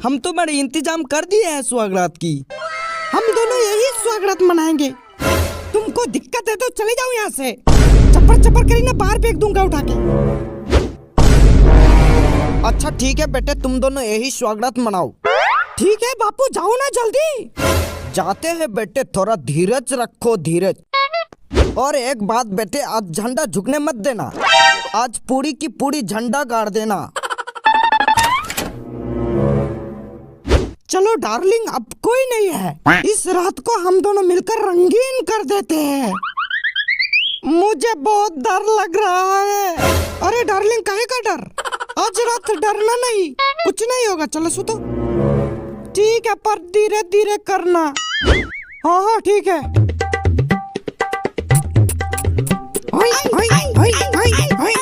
हम तो बड़े इंतजाम कर दिए हैं स्वागत की। हम दोनों यही स्वागत मनाएंगे। तुमको दिक्कत है तो चले जाओ यहाँ से। चप्पड़ चप्पड़ करी ना बाहर फेंक दूंगा उठा के। अच्छा ठीक है बेटे, तुम दोनों यही स्वागत मनाओ। ठीक है बापू, जाओ ना जल्दी। जाते हैं बेटे, थोड़ा धीरज रखो, धीरज। और एक बात बेटे, आज झंडा झुकने मत देना। आज पूरी की पूरी झंडा गाड़ देना। चलो डार्लिंग, अब कोई नहीं है। इस रात को हम दोनों मिलकर रंगीन कर देते हैं। मुझे बहुत डर लग रहा है। अरे डार्लिंग, काहे का डर? आज रात डरना नहीं, कुछ नहीं होगा। चलो सुतो। ठीक है, पर धीरे धीरे करना। हाँ हाँ ठीक है। ओए, ओए, ओए, ओए, ओए।